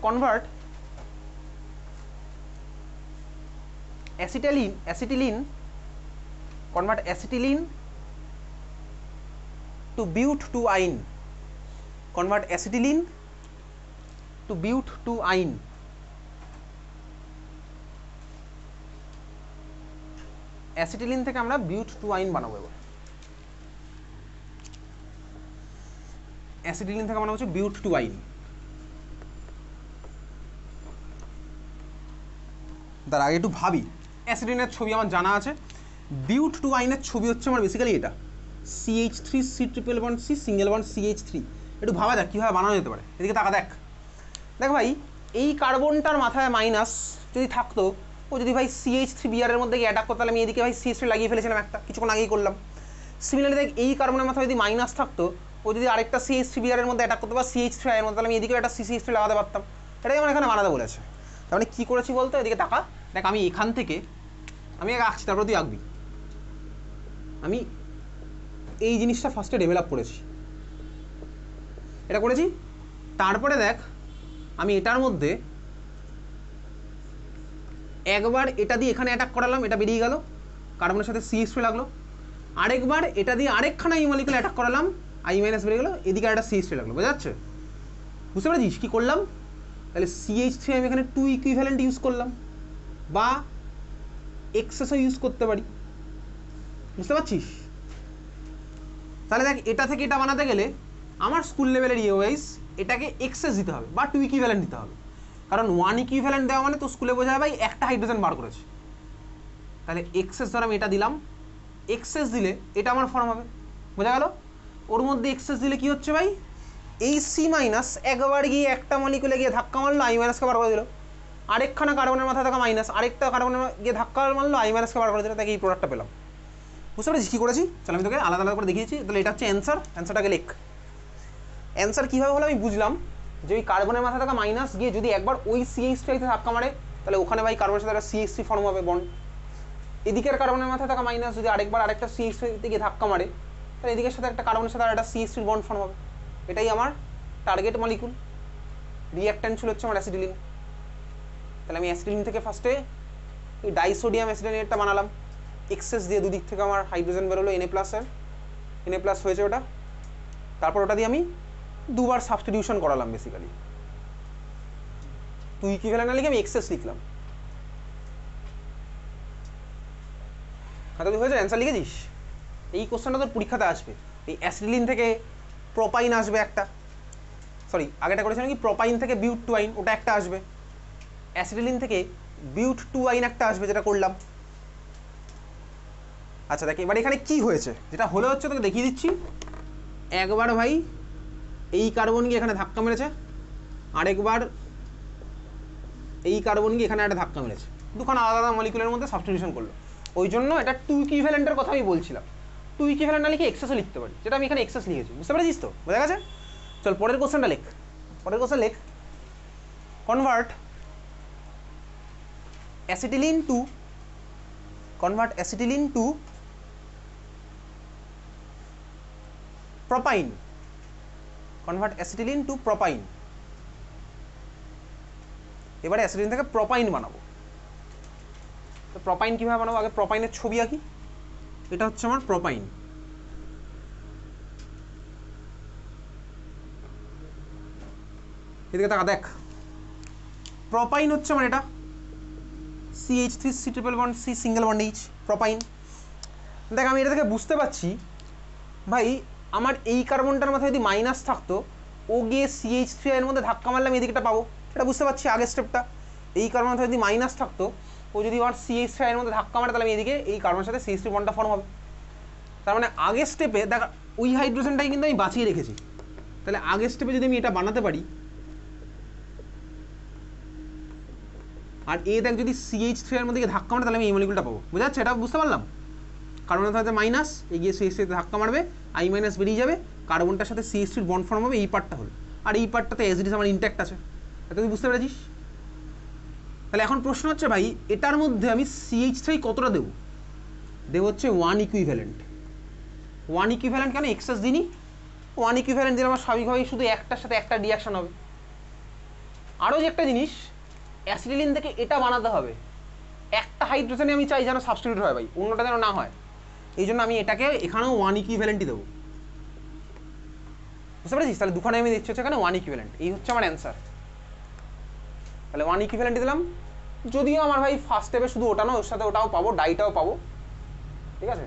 convert acetylene to but2ine, convert acetylene to but2ine। Acetylene থেকে আমরা but2ine বানাবো। এবার অ্যাসিটিলিন থেকে বানাবো হচ্ছে but2ine। তার আগে একটু ভাবি, অ্যাসিটিলিনের ছবি আমার জানা আছে, but2ineর ছবি হচ্ছে আমার বেসিক্যালি এটা CH3C triple bond C single bond CH3। একটু ভাবা যাক কীভাবে বানানো যেতে পারে। এদিকে তাকা দেখ ভাই, এই কার্বনটার মাথায় মাইনাস যদি থাকতো, ও যদি ভাই CH3Br এর মধ্যে গিয়ে অ্যাটাক করতে, আমি এদিকে ভাই CH3 লাগিয়ে ফেলেছিলাম একটা, কিছুক্ষণ আগেই করলাম। সিমিলারলি দেখ, এই কার্বনের মাথায় যদি মাইনাস থাকতো, ও যদি আরেকটা CH3Br এর মধ্যে অ্যাটাক করতে বা CH3 এর মধ্যে, আমি এদিকেও একটা CH3 লাগাতে পারতাম। এটাই আমার এখানে বানাতে বলেছে। তার মানে কী করেছি বলতো, এদিকে তাকা দেখ, আমি এখান থেকে আমি আঁকছি, তারপর তুই আঁকবি। আমি এই জিনিসটা ফার্স্টে ডেভেলপ করেছি, এটা করেছি। তারপরে দেখ, আমি এটার মধ্যে একবার এটা দিয়ে এখানে অ্যাটাক করালাম, এটা বেরিয়ে গেল, কার্বনের সাথে CH3 লাগলো। আরেকবার এটা দিয়ে আরেকখানা এই মলিকুল অ্যাটাক করালাম, I- বেরিয়ে গেলো, এদিকে একটা CH3 লাগলো। বোঝা যাচ্ছে? বুঝতে পেরেছিস কী করলাম? তাহলে CH3 আমি এখানে 2 ইকুইভ্যালেন্ট ইউজ করলাম, বা এক্সেসও ইউজ করতে পারি। বুঝতে পারছিস? তাহলে দেখ, এটা থেকে এটা বানাতে গেলে আমার স্কুল লেভেলের ওয়াইজ এটাকে এক্সেস দিতে হবে বা 2 ইকুইভ্যালেন্ট দিতে হবে। কারণ 1 ইকুইভ্যালেন্ট দেওয়া মানে তো স্কুলে বোঝা হয় ভাই একটা হাইড্রোজেন বার করেছে। তাহলে এক্সেস ধর আমি এটা দিলাম, এক্সেস দিলে এটা আমার ফর্ম হবে। বোঝা গেল? ওর মধ্যে এক্সেস দিলে কি হচ্ছে ভাই, এই C- একবার গিয়ে একটা মলিকুলে গিয়ে ধাক্কা মারলো, I- কে বার করে দিল। আরেকখানা কার্বনের মাথায় থাকা মাইনাস আরেকটা কার্বনের গিয়ে ধাক্কা মারলো, I- কে বার করে দিল। তাকে এই প্রোডাক্টটা পেলাম। বুঝতে পেরেছিস কী করেছি? চল আমি তোকে আলাদা আলাদা করে দেখিয়েছি। তাহলে এটা হচ্ছে অ্যান্সার। অ্যান্সারটাকে লেখ। অ্যান্সার কীভাবে হলো আমি বুঝলাম, যে ওই কার্বনের মাথায় থাকা মাইনাস গিয়ে যদি একবার ওই CH3 ধাক্কা মারে, তাহলে ওখানে ভাই কার্বনের সাথে একটা CH3 ফর্ম হবে বন্ড। এদিকের কার্বনের মাথায় থাকা মাইনাস যদি আরেকবার আরেকটা CH3 গিয়ে ধাক্কা মারে, তাহলে এদিকের সাথে একটা কার্বনের সাথে একটা CH3 বন্ড ফর্ম হবে। এটাই আমার টার্গেট মলিকুল। রিঅ্যাক্ট্যান্ট ছিল হচ্ছে আমার অ্যাসিটিলিন। তাহলে আমি অ্যাসিটিলিন থেকে ফার্স্টে এই ডাইসোডিয়াম অ্যাসিটিলিনেটটা বানালাম, এক্সেস দিয়ে দুদিক থেকে আমার হাইড্রোজেন বেরোলো, Na+ হয়েছে ওটা। তারপর ওটা দিয়ে আমি দুবার সাবস্টিটিউশন করালাম বেসিক্যালি। তুই ইকুইভ্যালেন্ট না লিখে আমি এক্সেস লিখলাম। খাতা তুই হয়েছে? অ্যান্সার লিখেছিস? এই কোশ্চেনটা তোর পরীক্ষাতে আসবে। এই অ্যাসিটিলিন থেকে প্রোপাইন আসবে একটা, সরি আগেটা করেছিলাম কি, প্রোপাইন থেকে but2ine, ওটা একটা আসবে। অ্যাসিটিলিন থেকে but2ine একটা আসবে, যেটা করলাম। আচ্ছা দেখ, এবার এখানে কি হয়েছে, যেটা হলে হচ্ছে তোকে দেখিয়ে দিচ্ছি। একবার ভাই এই কার্বন গিয়ে এখানে ধাক্কা মেরেছে, আরেকবার এই কার্বন গিয়ে এখানে একটা ধাক্কা মেরেছে, দুখানা আলাদা আলাদা মলিকুলের মধ্যে সাবস্টিটিউশন করলো। ওই জন্য এটা 2 ইকুইভ্যালেন্টের কথা আমি বলছিলাম। 2 ইকুইভ্যালেন্ট না লিখে এক্সেসও লিখতে পারি, যেটা আমি এখানে এক্সেস লিখেছি। বুঝতে পেরেছিস তো? বোঝা গেছে? চল পরের কোশ্চেনটা লেখ। পরের কোশ্চেন লেখ, convert acetylene to propyne. Convert acetylene to propyne. এবারে অ্যাসিটিলিন থেকে প্রোপাইন বানাবো। তো প্রোপাইন কীভাবে বানাবো, আগে প্রোপাইনের ছবি আঁকি। এটা হচ্ছে আমার প্রোপাইন। এদিকে তাকা দেখ, প্রোপাইন হচ্ছে আমার এটা CH3C triple bond C single bond H, propyne. দেখ আমি এটা থেকে বুঝতে পারছি ভাই, আমার এই কার্বনটার মাথায় যদি মাইনাস থাকতো, ও গিয়ে CH3 এর মধ্যে ধাক্কা মারলে আমি এদিকটা পাবো। এটা বুঝতে পারছি আগের স্টেপটা। এই কার্বনের মাথায় যদি মাইনাস থাকতো, ও যদি আমার CH3 এর মধ্যে ধাক্কা মারে, তাহলে আমি এদিকে এই কার্বনের সাথে CH3 বন্ডটা ফর্ম হবে। তার মানে আগের স্টেপে দেখ, ওই হাইড্রোজেনটাই কিন্তু আমি বাঁচিয়ে রেখেছি। তাহলে আগের স্টেপে যদি আমি এটা বানাতে পারি, আর এ দেখ যদি CH3 এর মধ্যে ধাক্কা মারে, তাহলে আমি এই মলিকুলটা পাবো। বুঝা যাচ্ছে? এটা বুঝতে পারলাম। কার্বনের সাথে মাইনাস এগিয়ে CH3 ধাক্কা মারবে, I- বেরিয়ে যাবে, কার্বনটার সাথে CH3 বন্ড ফর্ম হবে, এই পার্টটা হলো। আর এই পার্টটাতে অ্যাজ ইট ইজ আমার ইনট্যাক্ট আছে। এটা তুই বুঝতে পেরেছিস? তাহলে এখন প্রশ্ন হচ্ছে ভাই, এটার মধ্যে আমি CH3 কতটা দেবো? দেবো হচ্ছে 1 ইকুইভ্যালেন্ট। 1 ইকুইভ্যালেন্ট কেন? এক্সেস দিনই। 1 ইকুইভ্যালেন্ট দিলে আমার স্বাভাবিকভাবেই শুধু একটার সাথে একটা রিয়াকশন হবে। আরও যে একটা জিনিস, অ্যাসিটিলিন থেকে এটা বানাতে হবে, একটা হাইড্রোজেনে আমি চাই যেন সাবস্টিটিউট হয় ভাই, অন্যটা যেন না হয়। এই জন্য আমি এটাকে এখানেও ওয়ান ইকুইভ্যালেন্টই দেবো। বুঝতে পেরেছিস? তাহলে দুখানে আমি দিচ্ছি হচ্ছে এখানে ওয়ান ইকুইভ্যালেন্ট। এই হচ্ছে আমার অ্যান্সার। তাহলে ওয়ান ইকুইভ্যালেন্ট দিলাম। যদিও আমার ভাই ফার্স্ট স্টেপে শুধু ওটা না, ওর সাথে ওটাও পাবো, ডাইটাও পাবো। ঠিক আছে,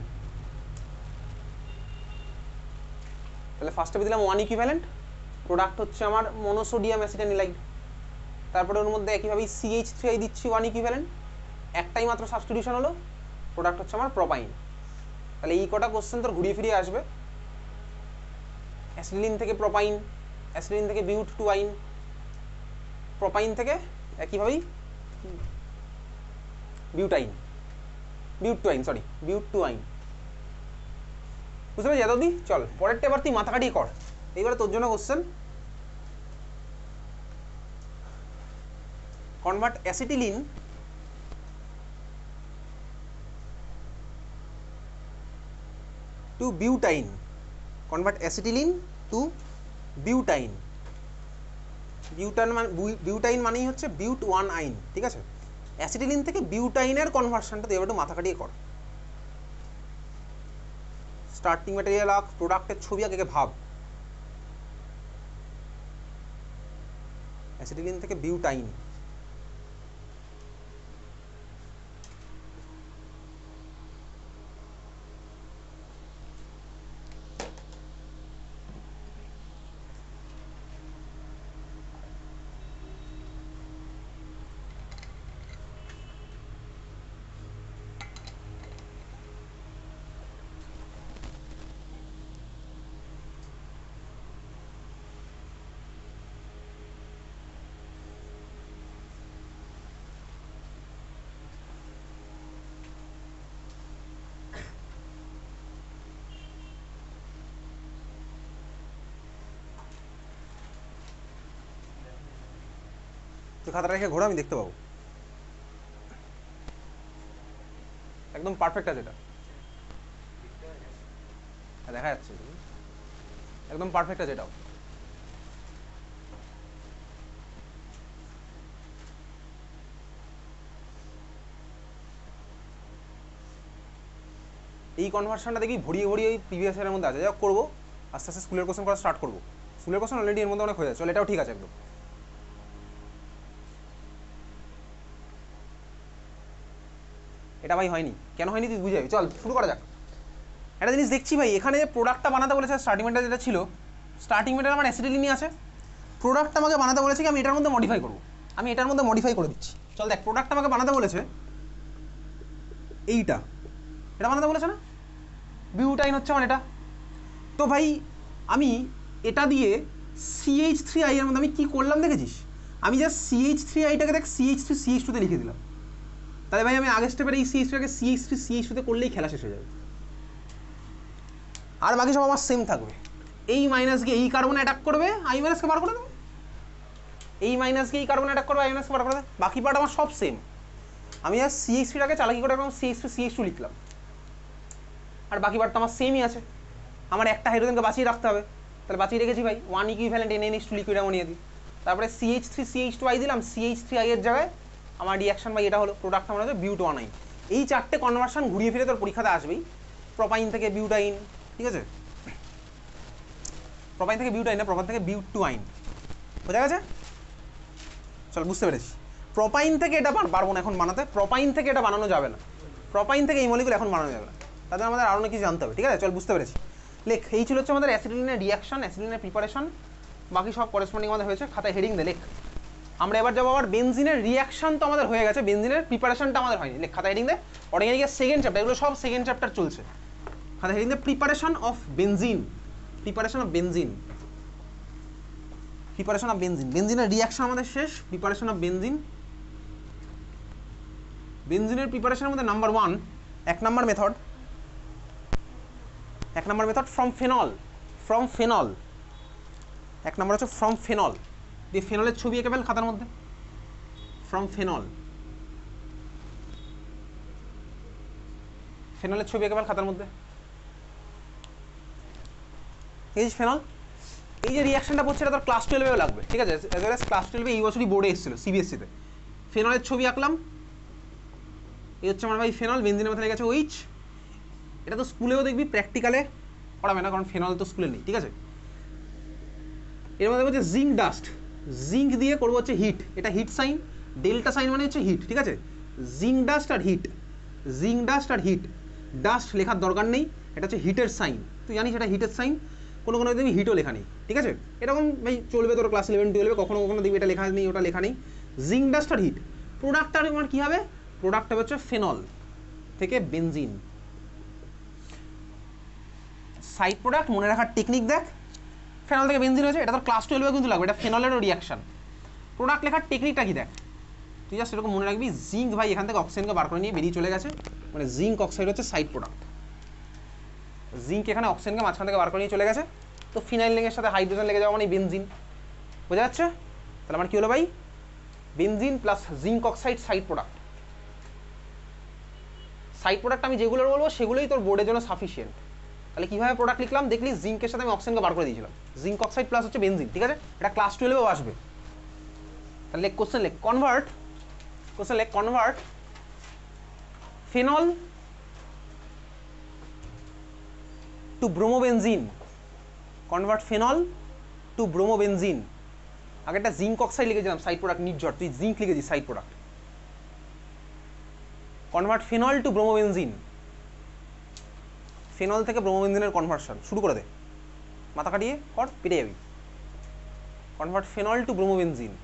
তাহলে ফার্স্ট স্টেপে দিলাম ওয়ান ইকুইভ্যালেন্ট, প্রোডাক্ট হচ্ছে আমার মনোসোডিয়াম অ্যাসিটানিলাইড। তারপরে ওর মধ্যে একইভাবেই CH3 দিচ্ছি ওয়ান ইকুইভ্যালেন্ট, একটাই মাত্র সাবস্টিটিউশন হলো, প্রোডাক্ট হচ্ছে আমার প্রোপাইন। তাহলে এই কটা কোশ্চেন তোর ঘুরিয়ে ফিরিয়ে আসবে, অ্যাসিটিলিন থেকে প্রোপাইন, অ্যাসিটিলিন থেকে বিউট টু আইন, প্রোপাইন থেকে একইভাবেই বিউটাইন, বিউট টু আইন, সরি বিউট টু আইন। বুঝতে পেরেছি এত অবধি? চল পরেরটা এবার তুই মাথা কাটিয়ে কর। এইবারে তোর জন্য question, convert acetylene to butyne, convert acetylene to butyne. Butyne মানেই হচ্ছে বিউট ওয়ান আইন। ঠিক আছে, অ্যাসিটিলিন থেকে বিউটাইনের কনভার্সনটা তুই এবার একটু মাথা কাটিয়ে কর। স্টার্টিং ম্যাটেরিয়াল আঁক, প্রোডাক্টের ছবি আগে ভাব। অ্যাসিটিলিন থেকে বিউটাইন, তুই খাতাটা রেখে ঘোরা, আমি দেখতে পাবো। একদম পারফেক্ট আছে এটা, দেখা যাচ্ছে একদম পারফেক্ট আছে এটাও। এই কনভার্সনটা দেখি ভরিয়ে ভরিয়ে এই প্রিভিয়াস ইয়ারের মধ্যে আছে, যা করবো আস্তে আস্তে স্কুলের কোশ্চেন করা স্টার্ট করবো। স্কুলের কোশ্চেন অলরেডি এর মধ্যে অনেক হয়ে যাচ্ছে, চল এটাও ঠিক আছে একদম। এটা ভাই হয়নি, কেন হয়নি তুই বুঝে যাবি। চল শুরু করা যাক। একটা জিনিস দেখছি ভাই, এখানে যে প্রোডাক্টটা বানাতে বলেছে, স্টার্টিং মেটার যেটা ছিল, স্টার্টিং মেটার আমার অ্যাসিটিলিনই আছে। প্রোডাক্টটা আমাকে বানাতে বলেছে কি আমি এটার মধ্যে মডিফাই করবো, আমি এটার মধ্যে মডিফাই করে দিচ্ছি। চল দেখ, প্রোডাক্টটা আমাকে বানাতে বলেছে এইটা, এটা বানাতে বলেছে না, বিউটাইন হচ্ছে আমার এটা। তো ভাই আমি এটা দিয়ে CH3I এর মধ্যে আমি কি করলাম দেখেছিস, আমি জাস্ট CH3I-টাকে দেখ CH3CH2-তে লিখে দিলাম। তাহলে ভাই আমি আগের স্টেপের এই CH3-টাকে CH3CH2-তে করলেই খেলা শেষ হয়ে যাবে, আর বাকি সব আমার সেম থাকবে। এই মাইনাস গিয়ে এই কার্বনে অ্যাটাক করবে, আই মাইনাসকে বার করে দেবে, এই মাইনাস গিয়ে এই কার্বনে অ্যাটাক করবে, আই মাইনাসকে বার করে দেবে, বাকি পার্ট আমার সব সেম। আমি জাস্ট CH3-টাকে চালাকি করে এরকম CH3CH2 লিখলাম, আর বাকি পার্ট তো আমার সেমই আছে। আমার একটা হাইড্রোজেনকে বাঁচিয়ে রাখতে হবে, তাহলে বাঁচিয়ে রেখেছি ভাই, one equivalent NaNH2 liquid ammonia দিই। তারপরে CH3CH2I দিলাম, CH3I এর জায়গায় আমার রিয়াকশন ভাই এটা হলো, প্রোডাক্ট আমার হচ্ছে বিউট ওয়ান আইন। এই চারটে কনভার্সন ঘুরিয়ে ফিরে তোর পরীক্ষাতে আসবেই। প্রোপাইন থেকে বিউটাইন, ঠিক আছে, প্রোপাইন থেকে বিউটাইন না, প্রোপাইন থেকে বিউট টু আইন, বোঝা গেছে? চল বুঝতে পেরেছি। প্রোপাইন থেকে এটা পারবো না এখন বানাতে, প্রোপাইন থেকে এটা বানানো যাবে না, প্রোপাইন থেকে এই মলিকুল এখন বানানো যাবে না, তাদের আমাদের আরও অনেক কিছু জানতে হবে। ঠিক আছে, চল বুঝতে পেরেছি। লেখ, এই ছিল হচ্ছে আমাদের অ্যাসিটিলিনের রিয়াকশন, অ্যাসিটিলিনের প্রিপারেশন, বাকি সব করেসপন্ডিং আমাদের হয়েছে। খাতায় হেডিং দে, লেখ। আমরা এবার যাবো আবার বেনজিনের রিয়াকশন, তো আমাদের হয়ে গেছে, বেনজিনের প্রিপারেশনটা আমাদের হয়নি। লেখ, খাতায় হেডিং দে, অর্গানিকের সেকেন্ড চ্যাপ্টার, এগুলো সব সেকেন্ড চ্যাপ্টার চলছে। খাতায় হেডিং দে preparation of benzene, preparation of benzene, preparation of benzene. বেনজিনের রিয়াকশন আমাদের শেষ, প্রিপারেশন অফ বেনজিন। বেনজিনের প্রিপারেশনের মধ্যে নাম্বার ওয়ান, এক নম্বর method from phenol, from phenol. এক নম্বর হচ্ছে ফ্রম ফেনল, দিয়ে ফেনলের ছবি এঁকে ফেল খাতার মধ্যে, ফ্রম ফেনল, ফেনলের ছবি এঁকে ফেল খাতার মধ্যে। এই ফেনল, এই যে রিয়াকশনটা পড়ছে এটা তোর ক্লাস 12-এও লাগবে, ঠিক আছে? ক্লাস 12-এ এই বছরই বোর্ডে এসেছিল সিবিএসসিতে। ফেনলের ছবি আঁকলাম, এই হচ্ছে আমার ভাই ফেনল, বেনজিনের মাথায় লেগেছে ওইচ। এটা তো স্কুলেও দেখবি প্র্যাকটিক্যালে পড়াবে না, কারণ ফেনল তো স্কুলে নেই, ঠিক আছে? এর মধ্যে হচ্ছে জিঙ্ক ডাস্ট, জিঙ্ক দিয়ে করবো হচ্ছে হিট, এটা হিট সাইন, ডেল্টা সাইন মানে হচ্ছে হিট, ঠিক আছে? জিঙ্ক ডাস্ট আর হিট, জিঙ্ক ডাস্ট আর হিট। ডাস্ট লেখার দরকার নেই, এটা হচ্ছে হিটের সাইন, তুই জানিস এটা হিটের সাইন। কোনো কোনো দেখবি হিটও লেখা নেই, ঠিক আছে? এরকম ভাই চলবে তোর ক্লাস 11-12, কখনো কখনো দেখবি এটা লেখা নেই ওটা লেখা নেই। জিঙ্ক ডাস্ট আর হিট, প্রোডাক্টটা আমার কী হবে? প্রোডাক্টটা হচ্ছে ফেনল থেকে বেনজিন। সাইড প্রোডাক্ট মনে রাখার টেকনিক দেখ, ফেনল থেকে বেনজিন হয়েছে, এটা তোর ক্লাস 12-এও কিন্তু লাগবে, এটা ফেনলেরও রিয়াকশন। প্রোডাক্ট লেখার টেকনিকটা কি দেখ, তুই জাস্ট এরকম মনে রাখবি, জিঙ্ক ভাই এখান থেকে অক্সিজেনকে বার করে নিয়ে বেরিয়ে চলে গেছে, মানে জিঙ্ক অক্সাইড হচ্ছে সাইড প্রোডাক্ট। জিঙ্ক এখানে অক্সিজেনকে মাঝখান থেকে বার করে নিয়ে চলে গেছে, তো ফিনাইল রিংয়ের সাথে হাইড্রোজেন লেগে যাওয়া মানে বেনজিন, বোঝা যাচ্ছে? তাহলে আমার কী হলো ভাই? Benzene plus zinc oxide side product. Side product আমি যেগুলো বলবো সেগুলোই তোর বোর্ডের জন্য সাফিসিয়েন্ট। তাহলে কীভাবে প্রোডাক্ট লিখলাম দেখলি, জিঙ্কের সাথে আমি অক্সিজেনকে বার করে দিয়েছিলাম, জিঙ্ক অক্সাইড প্লাস হচ্ছে বেনজিন, ঠিক আছে? এটা ক্লাস 12-এও আসবে। তাহলে কোশ্চেন লেখ কনভার্ট, কোশ্চেন লেখ convert phenol to bromobenzene, convert phenol to bromobenzene. আগে একটা জিঙ্ক অক্সাইড লিখেছিলাম সাইড প্রোডাক্ট নির্ঝর, তুই জিঙ্ক লিখেছিস side product. Convert phenol to bromobenzene, phenol থেকে ব্রোমোবেনজিনের কনভার্সন শুরু করে দে, মাথা কাটিয়ে কর, পেরে যাবি। কনভার্ট ফেনল টু ব্রোমোবেনজিন,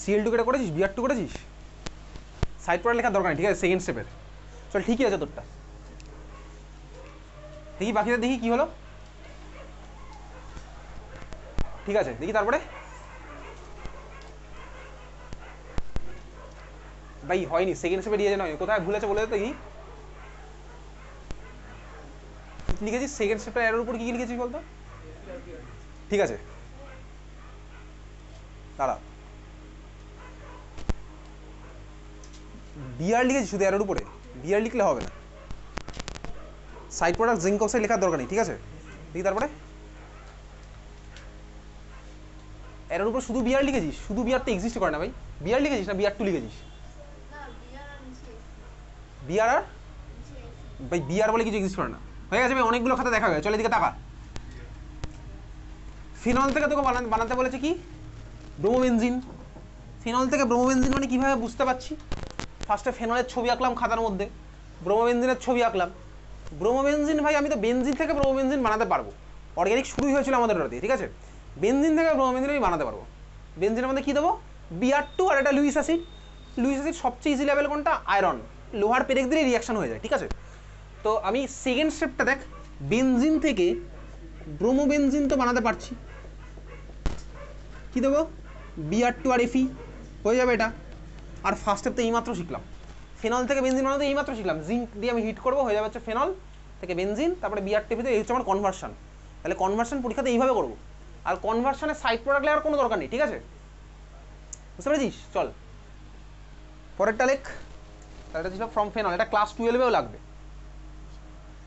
CL2 কেটে করেছিস, BR2 করেছিস, সাইড প্রোডাক্ট লেখার দরকার নেই, ঠিক আছে? সেকেন্ড স্টেপের চল, ঠিকই আছে তোরটা। দেখি বাকিটা দেখি কি হলো, ঠিক আছে দেখি। তারপরে ভাই হয়নি, সেকেন্ড স্টেপে দিয়ে নয়, কোথায় ভুল আছে বলে দেখি। লিখেছিস সেকেন্ড স্টেপটা এর উপর কি লিখেছিস বলতো? ঠিক আছে দাঁড়া, বিআর লিখেছি শুধু এর উপরে, বিআর লিখলে হবে না, সাইড প্রোডাক্ট জিঙ্ক অক্সাইড লেখার দরকার নেই, ঠিক আছে? দেখি তারপরে এর উপর শুধু বিআর লিখেছিস, শুধু বিআর তো এক্সিস্ট করে না ভাই। বিআর লিখেছিস না BR2 লিখেছিস? বিআর আর ভাই বিআর বলে কিছু এক্সিস্ট করে না, হয়ে গেছে ভাই, অনেকগুলো খাতা দেখা গেছে। চল এদিকে টাকা, ফিনল থেকে তোকে বানাতে বলেছে কি? ব্রোমোবেনজিন। ফিনল থেকে ব্রোমোবেনজিন মানে কীভাবে বুঝতে পারছি? ফার্স্টে ফেনলের ছবি আঁকলাম খাতার মধ্যে, ব্রোমোবেনজিনের ছবি আঁকলাম। ব্রোমোবেনজিন ভাই আমি তো বেনজিন থেকে ব্রোমোবেনজিন বানাতে পারবো, অর্গ্যানিক শুরুই হয়েছিল আমাদের ওটা দিয়ে, ঠিক আছে? বেনজিন থেকে ব্রোমোবেনজিন আমি বানাতে পারবো। বেনজিনের মধ্যে কী দেবো? BR2 আর এটা লুইস অ্যাসিড। লুইস অ্যাসিড সবচেয়ে ইজি লেভেল কোনটা? আয়রন, লোহার পেরেক দিলে রিয়াকশন হয়ে যায়, ঠিক আছে? তো আমি সেকেন্ড স্টেপটা দেখ, বেনজিন থেকে ব্রোমোবেনজিন তো বানাতে পারছি, কী দেবো? BR2 আর Fe হয়ে যাবে এটা। আর ফার্স্ট স্টেপ তো এইমাত্র শিখলাম, ফেনল থেকে বেনজিন বানাতে এইমাত্র শিখলাম, জিঙ্ক দিয়ে আমি হিট করবো, হয়ে যাবে হচ্ছে ফেনল থেকে বেনজিন, তারপরে BR2 এই হচ্ছে আমার কনভার্সন। তাহলে কনভার্সন পরীক্ষাতে এইভাবে করবো, আর কনভার্সনের সাইড প্রোডাক্ট লেখার কোনো দরকার নেই, ঠিক আছে? বুঝতে পেরেছিস? চল পরেরটা লেখ, তাহলে ছিল ফ্রম ফেনল, এটা ক্লাস 12-এও লাগবে।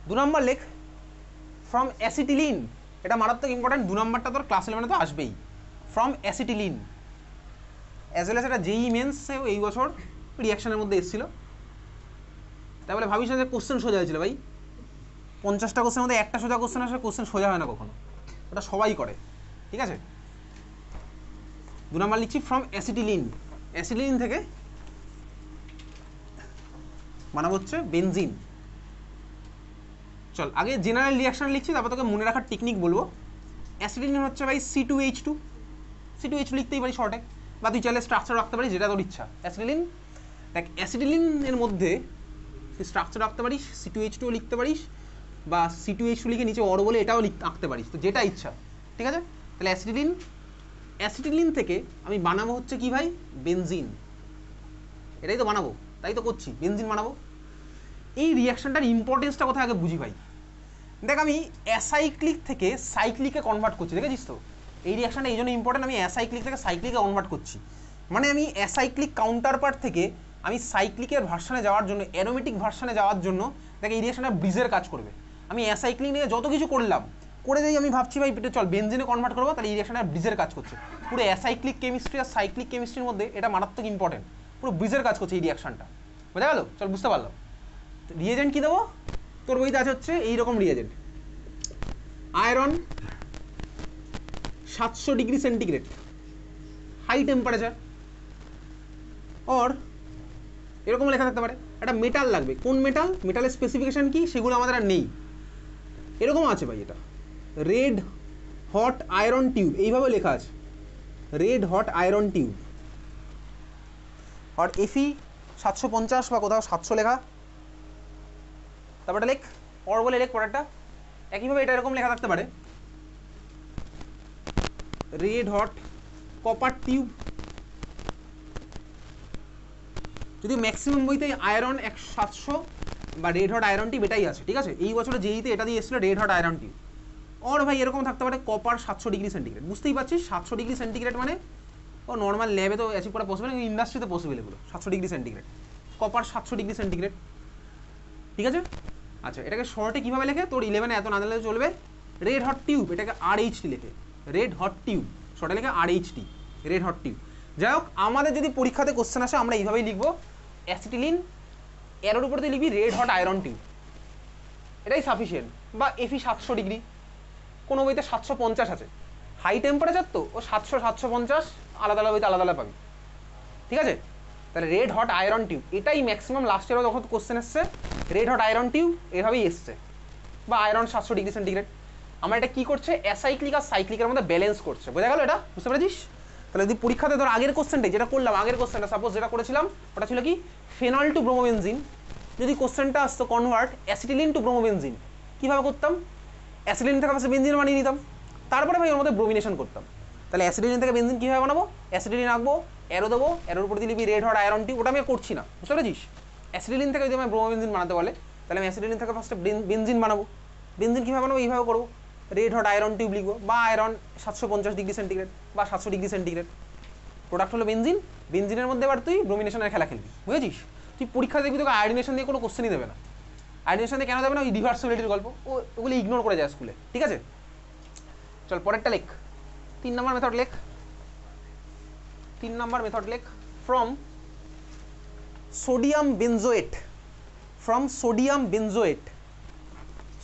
2 নম্বর লেখ ফ্রম অ্যাসিটিলিন, এটা মারাত্মক ইম্পর্টেন্ট, 2 নম্বরটা তোর ক্লাস 11-এ তো আসবেই। From acetylene, as well as এটা JEE মেন্সেও এই বছর রিয়াকশনের মধ্যে এসেছিল। তাহলে ভাবিস না যে কোশ্চেন সোজা হয়েছিল ভাই, 50টা কোশ্চেনের মধ্যে একটা সোজা কোশ্চেন আসে, কোশ্চেন সোজা হয় না কখনো, ওটা সবাই করে, ঠিক আছে? 2 নম্বর লিখছি ফ্রম অ্যাসিটিলিন, অ্যাসিটিলিন থেকে বানাবো হচ্ছে বেনজিন। চল আগে জেনারেল রিয়াকশন লিখছি, তারপর তোকে মনে রাখার টেকনিক বলবো। অ্যাসিটিলিন হচ্ছে ভাই C2H2, C2H2 লিখতেই পারি শর্টে, বা তুই চাইলে স্ট্রাকচার রাখতে পারিস, যেটা তোর ইচ্ছা। অ্যাসিটিলিন দেখ, অ্যাসিটিলিনের মধ্যে তুই স্ট্রাকচার রাখতে পারিস, C2H2 লিখতে পারিস, বা C2H2 লিখে নিচে অর বলে এটাও আঁকতে পারিস, তো যেটা ইচ্ছা, ঠিক আছে? তাহলে অ্যাসিটিলিন, অ্যাসিটিলিন থেকে আমি বানাবো হচ্ছে কি ভাই? বেনজিন, এটাই তো বানাবো, তাই তো করছি, বেনজিন বানাবো। এই রিয়াকশনটার ইম্পর্টেন্সটা কোথায় আগে বুঝি ভাই। দেখ আমি অ্যাসাইক্লিক থেকে সাইক্লিকে কনভার্ট করছি, দেখেছিস তো? এই রিয়াকশনটা এই জন্য ইম্পর্টেন্ট, আমি অ্যাসাইক্লিক থেকে সাইক্লিকে কনভার্ট করছি, মানে আমি অ্যাসাইক্লিক কাউন্টার পার্ট থেকে আমি সাইক্লিকের ভার্সনে যাওয়ার জন্য, অ্যারোমেটিক ভার্সনে যাওয়ার জন্য দেখ এই রিয়াকশনটা ব্রিজের কাজ করবে। আমি অ্যাসাইক্লিক নিয়ে যত কিছু করলাম, করে যদি আমি ভাবছি ভাই চল বেনজিনে কনভার্ট করবো, তাহলে এই রিয়াকশনটা ব্রিজের কাজ করছে। পুরো অ্যাসাইক্লিক কেমিস্ট্রি আর সাইক্লিক কেমিস্ট্রির মধ্যে এটা মারাত্মক ইম্পর্টেন্ট, পুরো ব্রিজের কাজ করছে এই রিয়াকশনটা, বোঝা গেল? চল বুঝতে পারলাম। রিয়েজেন্ট কী দেবো? তোর বইতে আছে হচ্ছে এইরকম reagent, iron 700 degree centigrade high temperature, or এরকম লেখা থাকতে পারে একটা মেটাল লাগবে। কোন মেটাল, মেটালের স্পেসিফিকেশন কি সেগুলো আমাদের আর নেই, এরকম আছে ভাই, এটা রেড হট আয়রন টিউব, এইভাবে লেখা আছে রেড হট আয়রন টিউব, আর এফি 750 বা কোথাও 700 লেখা, তারপরে লেখ অর বলে লেখ পরেরটা। একইভাবে এটা এরকম লেখা থাকতে পারে রেড হট কপার টিউব, যদি ম্যাক্সিমাম বইতে আয়রন 700 বা রেড হট আয়রন টিউব এটাই আছে, ঠিক আছে? এই বছরে যেইতে এটা দিয়ে এসেছিল রেড হট আয়রন টিউব। ওর ভাই এরকম থাকতে পারে কপার 700 ডিগ্রি সেন্টিগ্রেড, বুঝতেই পারছিস 700 ডিগ্রি সেন্টিগ্রেড মানে ও নর্মাল ল্যাবে তো অ্যাচিভ করা পসিবল, কিন্তু ইন্ডাস্ট্রিতে পসিবল এগুলো 700 degree centigrade, copper 700 degree centigrade, ঠিক আছে? আচ্ছা এটাকে শর্টে কীভাবে লেখে, তোর 11 এত না দিলে চলবে, রেড হট টিউব এটাকে RHT লেখে, রেড হট টিউব শর্টে লেখে RHT, রেড হট টিউব। যাই হোক আমাদের যদি পরীক্ষাতে কোশ্চেন আসে আমরা এইভাবেই লিখবো, অ্যাসিটিলিন এর উপরে তুই লিখবি রেড হট আয়রন টিউব, এটাই সাফিসিয়েন্ট, বা এফি 700 ডিগ্রি, কোনো বইতে 750 আছে, হাই টেম্পারেচার তো ও 700-750 আলাদা আলাদা বইতে আলাদা আলাদা পাবি, ঠিক আছে? তাহলে রেড হট আয়রন টিউব এটাই ম্যাক্সিমাম লাস্ট ইয়ারও যখন কোশ্চেন এসছে রেড হট আয়রন টিউব এভাবেই এসছে, বা আয়রন 700 ডিগ্রি সেন্টিগ্রেড। আমার এটা কি করছে, অ্যাসাইক্লিক আর সাইক্লিকের মধ্যে ব্যালেন্স করছে, বোঝা গেল? এটা বুঝতে পেরেছিস? তাহলে যদি পরীক্ষাতে ধর আগের কোশ্চেনটাই যেটা করলাম, আগের কোশ্চেনটা সাপোজ যেটা করেছিলাম ওটা ছিল কি ফেনল টু ব্রোমোবেনজিন, যদি কোশ্চেনটা আসতো কনভার্ট অ্যাসিটিলিন টু ব্রোমোবেনজিন, কীভাবে করতাম? অ্যাসিটিলিন থেকে পাশে বেনজিন বানিয়ে নিতাম, তারপরে ভাই ওর মধ্যে ব্রোমিনেশন করতাম। তাহলে অ্যাসিটিলিন থেকে বেনজিন কীভাবে বানাবো, অ্যাসিটিলিন আঁকবো, অ্যারো দেবো, অ্যারোর উপর দিলে রেড হট আয়রন টিউব, ওটা আমি করছি না, বুঝতে পেরেছিস? অ্যাসিটিলিন থেকে যদি আমি ব্রোমোবেনজিন বানাতে বলে তাহলে আমি অ্যাসিটিলিন থেকে ফার্স্টে বেনজিন বানাবো, বেনজিন কীভাবে বানাবো, এইভাবে করবো, রেড হট আয়রন টিউব লিখবো, বা আয়রন 750 ডিগ্রি সেন্টিগ্রেড বা 700 ডিগ্রি সেন্টিগ্রেড, প্রোডাক্ট হলো বেনজিন, বেনজিনের মধ্যে এবার তুই ব্রোমিনেশনের খেলা খেলবি, বুঝেছিস? তুই পরীক্ষা দেখবি তোকে আয়োডিনেশন দিয়ে কোনো কোশ্চেনই দেবে না, আয়োডিনেশন দিয়ে কেন দেবে না, ওই রিভার্সিবিলিটির গল্প ওগুলো ইগনোর করে যায় স্কুলে, ঠিক আছে? চল পরেরটা লেখ, 3 নম্বর মেথড লেখ, 3 নম্বর মেথড লেখ, from sodium benzoate, from sodium benzoate,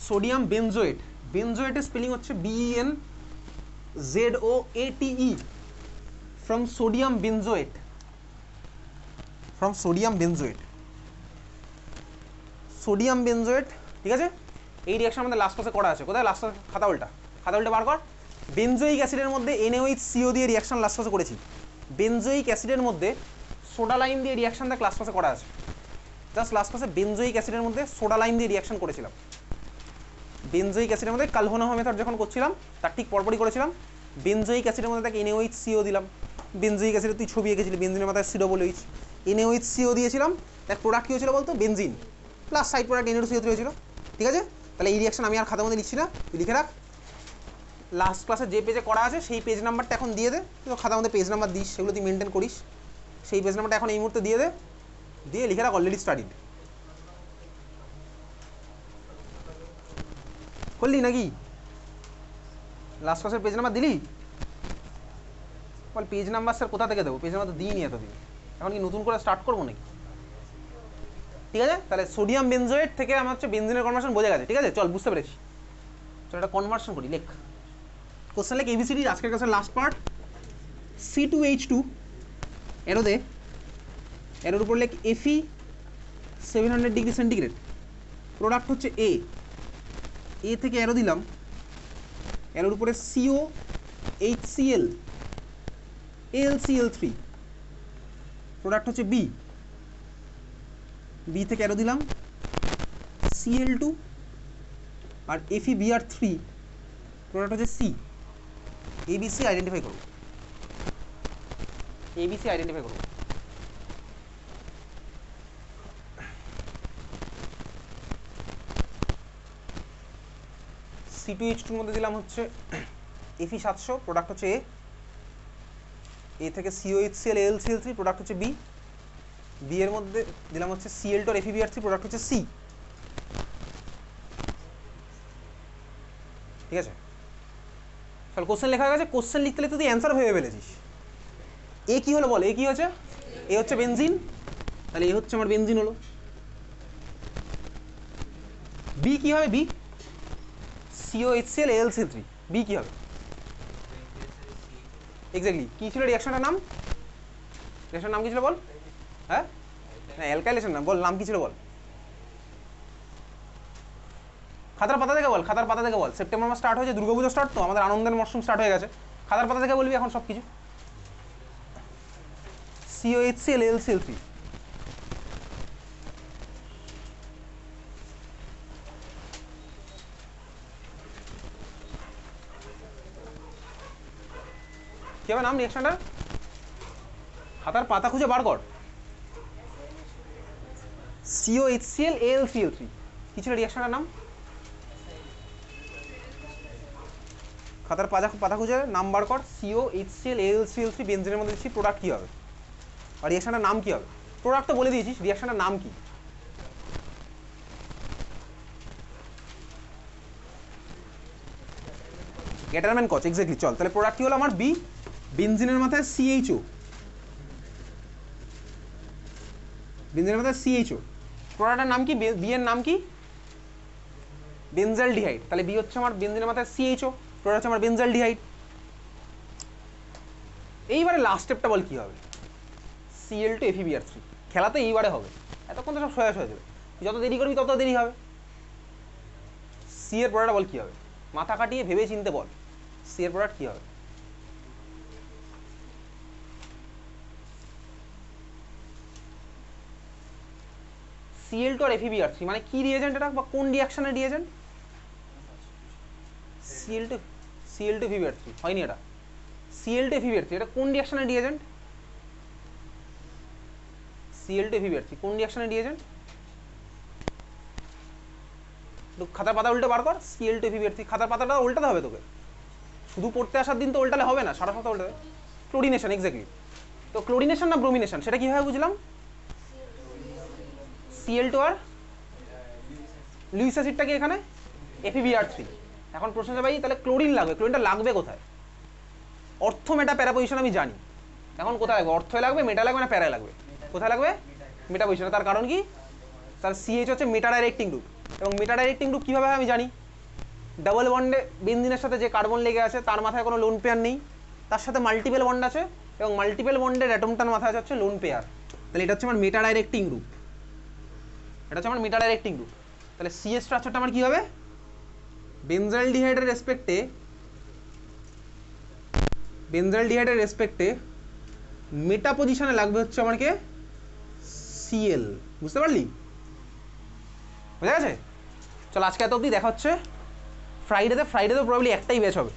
sodium benzoate, বেনজোয়েটের স্পেলিং হচ্ছে BENZOATE, from sodium benzoate, from sodium benzoate, sodium benzoate, ঠিক আছে? এই রিয়াকশন আমাদের লাস্ট ক্লাসে করা আছে, কোথায় লাস্ট খাতা উল্টা, খাতা উল্টা বার কর। বেনজোইক অ্যাসিডের মধ্যে NaOH CO দিয়ে রিয়াকশন লাস্ট ক্লাসে করেছি, বেনজোইক অ্যাসিডের মধ্যে সোডা লাইম দিয়ে রিয়াকশনটা লাস্ট ক্লাসে করা আছে, জাস্ট লাস্ট ক্লাসে বেনজোইক অ্যাসিডের মধ্যে সোডা লাইম দিয়ে রিয়াকশন করেছিলাম, বেনজোইক অ্যাসিডের মধ্যে কালহোনাহা মেথড যখন করছিলাম তার ঠিক পরপরই করেছিলাম, বেনজোইক অ্যাসিডের মধ্যে তাকে NaOH CO দিলাম, বেনজোইক অ্যাসিডে তুই ছবি এঁকেছিলি বেনজিনের মাথায় COOH, NaOH CO দিয়েছিলাম, দেখ প্রোডাক্ট কী হয়েছিল বলতো, benzene plus side product NaOH হয়েছিল, ঠিক আছে? তাহলে এই রিয়াকশন আমি আর খাতার মধ্যে লিখছি না, তুই লিখে রাখ, লাস্ট ক্লাসে যে পেজে করা আছে সেই পেজ নাম্বারটা এখন দিয়ে দে, তুই খাতার মধ্যে পেজ নাম্বার দিস, সেগুলো তুই মেনটেন করিস, সেই পেজ নাম্বারটা এখন এই মুহূর্তে দিয়ে দে, দিয়ে লিখে রাখ অলরেডি স্টাডিড, করলি নাকি? লাস্ট ক্লাসের পেজ নাম্বার দিলি? বল পেজ নাম্বার স্যার কোথা থেকে দেবো, পেজ নাম্বার তো দিইনি এতদিন, এখন কি নতুন করে স্টার্ট করবো নাকি? ঠিক আছে, তাহলে সোডিয়াম বেনজোয়েট থেকে আমার হচ্ছে বেনজিনের কনভার্সন বোঝা গেছে, ঠিক আছে? চল বুঝতে পেরেছি, চল এটা কনভার্সন করি, লেখ কোশ্চেন লেখ ABCD আজকের কাছে লাস্ট পার্ট, C2H2 এরো দে, এরোর উপর লেখ Fe 700 ডিগ্রি সেন্টিগ্রেড, প্রোডাক্ট হচ্ছে A থেকে এরো দিলাম, এরোর উপরে COHCl AlCl3, প্রোডাক্ট হচ্ছে B থেকে এরো দিলাম Cl2 আর FeBr3, প্রোডাক্ট হচ্ছে C, ABC আইডেন্টিফাই করব, ABC আইডেন্টিফাই করব, C2H2 মধ্যে দিলাম হচ্ছে Fe700, প্রোডাক্ট হচ্ছে এ থেকে COHCl AlCl3, প্রোডাক্ট হচ্ছে বি এর মধ্যে দিলাম হচ্ছে Cl2 আর FeBr3, প্রোডাক্ট হচ্ছে সি। ঠিক আছে, চল কোশ্চেন লেখা গেছে, কোশ্চেন লিখতে লিখতে তুই অ্যান্সার ভেবে ফেলেছিস। এ কি হলো বল, এ কি হচ্ছে? এ হচ্ছে বেনজিন, তাহলে এ হচ্ছে আমার বেনজিন হলো। বি কি হবে? বি COHCl AlCl3, বি কি হবে? এক্স্যাক্টলি, কি ছিল রিঅ্যাকশনটার নাম? রিঅ্যাকশনের নাম কি ছিল বল? হ্যাঁ না, অ্যালকাইলেশন নাম বল, নাম কি ছিল বল? খাতার পাতা থেকে বল, খাতার পাতা থেকে বল। সেপ্টেম্বর মাস স্টার্ট হয়েছে, দুর্গাপুজো স্টার্ট, তো আমাদের আনন্দের মরশুম স্টার্ট হয়ে গেছে। খাতার পাতা থেকে বলবি এখন সব কিছু। COHCl AlCl3, কি হবে নাম রিঅ্যাকশনটা? খাতার পাতা খুঁজে বার কর। COHCl AlCl3, কি ছিল রিঅ্যাকশনটার নাম? খাতার পাতা খুঁজে নাম বার কর। COHCl AlCl3 বেনজিনের মধ্যে দিচ্ছি, প্রোডাক্ট কি হবে আর রিঅ্যাকশনটার নাম কি হবে? প্রোডাক্ট তো বলে দিয়েছিস, রিঅ্যাকশনটার নাম কি? গ্যাটারম্যান কচ, এক্স্যাক্টলি। চল তাহলে প্রোডাক্ট কি হলো আমার? বি, বেনজিনের মাথায় CHO, বেনজিনের মাথায় CHO, প্রোডাক্টের নাম কি? বি এর নাম কি? বেনজালডিহাইড, তাহলে বি হচ্ছে আমার বেনজিনের মাথায় CHO, প্রোডাক্ট হচ্ছে আমার বেনজালডিহাইড। এইবারে লাস্ট স্টেপটা বল কি হবে? Cl2 FeBr3, খেলাতে এইবারে হবে, এতক্ষণ তো সব সোজা সোজা যাবে, যত দেরি করবি তত দেরি হবে। সি এর প্রোডাক্ট বল কি হবে? মাথা কাটিয়ে ভেবে চিনতে বল, সি এর প্রোডাক্ট কি হবে? Cl2 আর FeBr3 মানে কি রিএজেন্ট এটা, বা কোন রিঅ্যাকশনের রিএজেন্ট? Cl2 FeBr3 হয়নি এটা। Cl2 FeBr3 এটা কোন রিঅ্যাকশনের রিএজেন্ট? Cl2 FeBr3 কোন রিঅ্যাকশনের রিএজেন্ট? খাতার পাতা উল্টে বার কর। Cl2 FeBr3, খাতার পাতাটা উল্টাতে হবে তোকে, শুধু পড়তে আসার দিন তো উল্টালে হবে না, সারা সপ্তাহ উল্টাবে। Chlorination, exactly. তো ক্লোরিনেশন না ব্রোমিনেশন, সেটা কিভাবে বুঝলাম? Cl2 আর লুইস অ্যাসিডটাকে এখানে FeBr3। এখন প্রশ্ন হচ্ছে ভাই তাহলে ক্লোরিন লাগবে, ক্লোরিনটা লাগবে কোথায়? অর্থ মেটা প্যারা পজিশন আমি জানি, এখন কোথায় লাগবে? অর্থে লাগবে, মেটা লাগবে না প্যারায় লাগবে? কোথায় লাগবে? মেটা পজিশনে। তার কারণ কি? তার CH হচ্ছে মেটা ডাইরেক্টিং গ্রুপ, এবং মেটা ডাইরেক্টিং গ্রুপ কীভাবে আমি জানি? ডাবল বন্ডে বেনজিনের সাথে যে কার্বন লেগে আছে তার মাথায় কোনো লোন পেয়ার নেই, তার সাথে মাল্টিপল বন্ড আছে, এবং মাল্টিপল বন্ডের অ্যাটমটার মাথায় আছে হচ্ছে লোন পেয়ার। তাহলে এটা হচ্ছে আমার মেটা ডাইরেক্টিং গ্রুপ, এটা হচ্ছে আমার মেটা ডাইরেক্টিং গ্রুপ। তাহলে CH স্ট্রাকচারটা আমার কি হবে? বেনজালডিহাইডের রেসপেক্টে মেটা পজিশনে লাগবে হচ্ছে আমার কে? Cl, বুঝতে পারলি? বুঝা গেছে? চল আজকে এত অবধি, দেখা হচ্ছে ফ্রাইডেতে। ফ্রাইডেতে প্রবাবলি একটাই ব্যাচ হবে।